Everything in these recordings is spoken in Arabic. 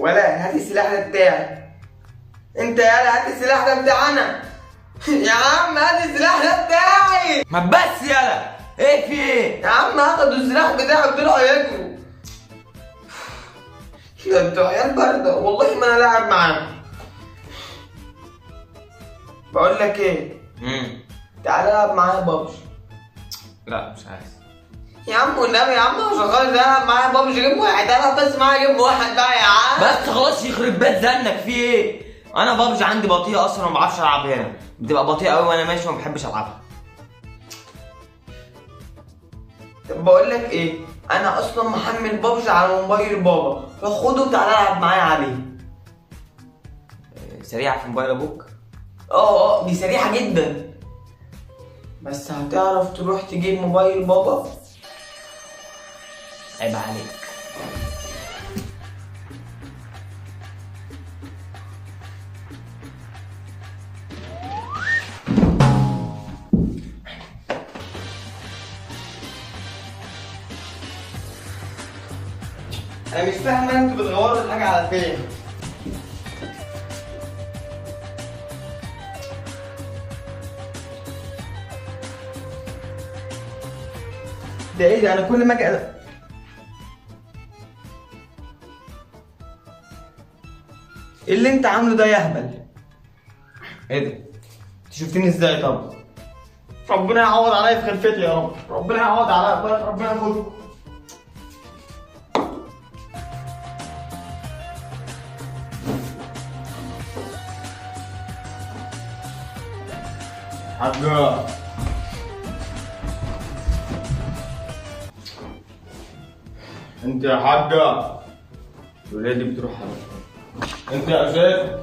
ولا هات السلاح ده بتاعي. انت يالا هات السلاح ده بتاعنا. يا عم هات السلاح ده بتاعي. ما بس يالا، ايه في ايه؟ يا عم اخدوا السلاح بتاعي وطلعوا يجروا. ده انتوا عيال بارده والله ما انا لاعب معاهم. بقول لك ايه؟ تعالى العب معايا بابجي. لا مش عايز يا عم والنبي يا عم مش شغال العب معايا بابجي جيم واحد. العب بس معايا جيم واحد بقى يا عم. بس خلاص يخرب بيت زنك في ايه؟ انا بابجي عندي بطيئه اصلا وما بعرفش العب هنا، بتبقى بطيئه قوي وانا ماشي وما بحبش العبها. طب بقول لك ايه؟ انا اصلا محمل بابجي على موبايل بابا، فخده وتعالى العب معايا عليه. سريعه في موبايل ابوك؟ دي سريعه جدا، بس هتعرف تروح تجيب موبايل بابا؟ عيب عليك. انا مش فاهم انتوا بتغوروا الحاجه على فين. ده ايه ده؟ انا كل ما اجي ايه اللي انت عامله ده يا هبل؟ ايه ده؟ انت شفتني ازاي؟ طب ربنا يعوض عليا في خلفتي يا رب، ربنا يعوض عليا، ربنا ياخدكم. حاجة انت يا حاجة، ولادي بتروح على انت يا أستاذ.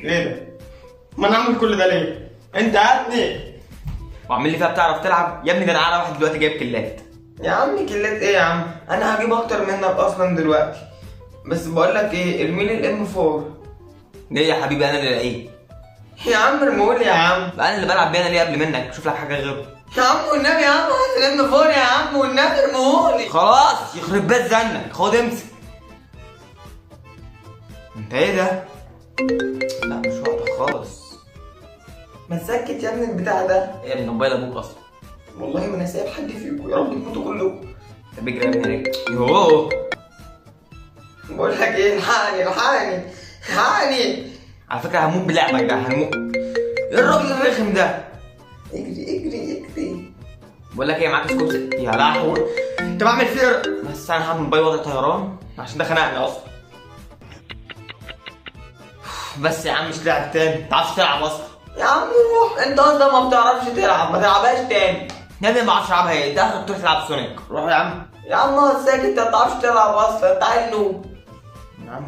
ايه ده؟ ما انا اعمل كل ده ليه؟ انت هاتني وعامل لي فيها بتعرف تلعب؟ يا ابني ده انا اعلى واحد دلوقتي جايب كلات. يا عم. كلات ايه يا عم؟ انا هجيب اكتر منك اصلا دلوقتي. بس بقول لك ايه، ارمي لي الام 4. ليه يا حبيبي؟ انا اللي لاقيه. يا عم ارمولي يا عم. بقى انا اللي بلعب بيها، انا ليه قبل منك؟ شوف لك حاجه غيره. يا عم والنبي يا عم هات الام 4 يا عم والنبي ارمولي. خلاص يخرب بيت زنك، خد امسك. انت ايه ده؟ لا مش وقتك خالص. ما تسكت يا ابني البتاع ده. ايه يا ابني؟ موبايل ابوك اصلا. والله ما انا سايب حد فيكم، يا رب تموتوا كلكم. طب اجري يا ابني هناك. يوه. بقول لك ايه، الحقني الحقني الحقني. على فكره هموت بلعبك ده، هموت. ايه الراجل الرخم ده؟ اجري اجري اجري. بقول لك ايه، معاك سكوب يا لهوي. انت بعمل فيه بس انا هعمل موبايل وضع طيران عشان ده خنقني اصلا. بس يا عم مش لعب تاني، ما تعرفش تلعب اصلا. يا عم روح، انت اصلا ما بتعرفش تلعب، ما تلعبهاش تاني. يا ابني ما بعرفش العبها، ايه انت اخرك تروح تلعب سونيك؟ روح يا عم. يا عم اقعد ساكت، انت ما بتعرفش تلعب اصلا، انت عيل نوب. يا عم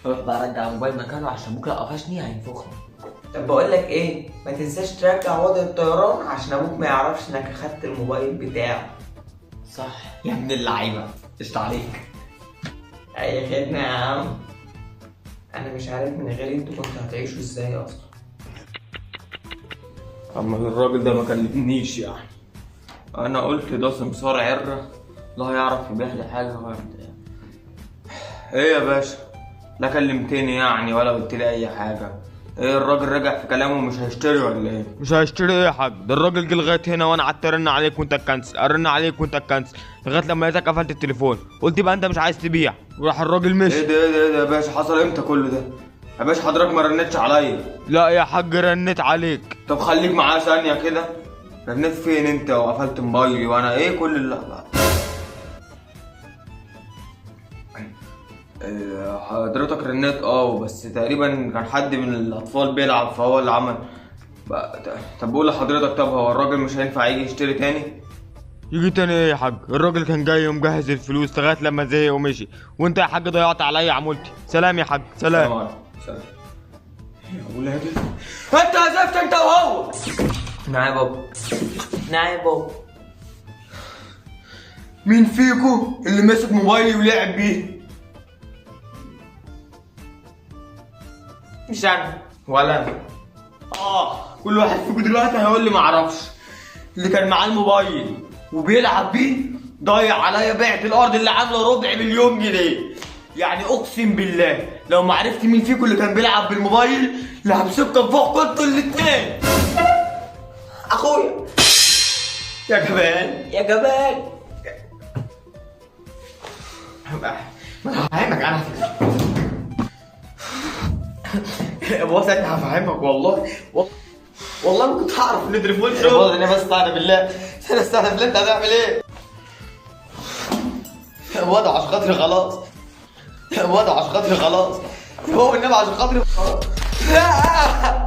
روح بقى رجع الموبايل مكانه عشان ابوك لو قفشني هينفخني. طب بقول لك ايه، ما تنساش ترجع وضع الطيران عشان ابوك ما يعرفش انك اخدت الموبايل بتاعه. صح يا ابن اللعيبه، قشطة عليك. اي خدمه يا عم. انا مش عارف من غير انتوا كنتوا هتعيشوا ازاي اصلا. اما الراجل ده ما كلمنيش يعني. انا قلت ده سمسار عره لا هيعرف يبيع لي حاجه ولا بتاع. ايه يا باشا؟ لا كلمتني يعني ولا قلت لي اي حاجه. ايه الراجل رجع في كلامه ومش هيشتري ولا ايه؟ مش هيشتري ايه يا حاج؟ ده الراجل جه لغايه هنا وانا قعدت ارن عليك وانت تكنسل، ارن عليك وانت تكنسل، لغايه لما لقيتك قفلت التليفون، قلت يبقى انت مش عايز تبيع، وراح الراجل مشي. ايه ده ايه ده ايه ده يا باشا؟ حصل امتى كل ده؟ يا باشا حضرتك ما رنتش عليا. لا يا حاج رنيت عليك. طب خليك معايا ثانيه كده. رنيت فين انت وقفلت موبايلي وانا ايه كل اللي حضرتك رنيت بس تقريبا كان حد من الاطفال بيلعب فهو اللي عمل. طب بقول لحضرتك، طب هو الراجل مش هينفع يجي يشتري تاني؟ يجي تاني ايه يا حاج؟ الراجل كان جاي ومجهز الفلوس لغايه لما زهق ومشي، وانت يا حاج ضيعت عليا عمولتي. سلام يا حاج، سلام. سلام يا ولادي. انت عزفت انت وهو. نعم يا بابا. نعم يا بابا. مين فيكو اللي مسك موبايلي ولعب بيه؟ مش انا ولا انا. كل واحد فيكم دلوقتي هيقول لي معرفش. اللي كان معاه الموبايل وبيلعب بيه ضيع عليا بعت الارض اللي عامله ربع مليون جنيه. يعني اقسم بالله لو ما عرفت مين فيكم اللي كان بيلعب بالموبايل لا همسككم فوق انتوا الاتنين. اخويا يا جبان يا جبان. ما انا هفهمك انا. بص انا هفهمك والله والله ما كنت هعرف ان تليفون شغل. انا بس استهدى بالله، انا استهدى بالله. انت هتعمل ايه؟ وضع عشان خاطري خلاص، وضع عشان خاطري خلاص، هو النبي عشان خاطري خلاص. لا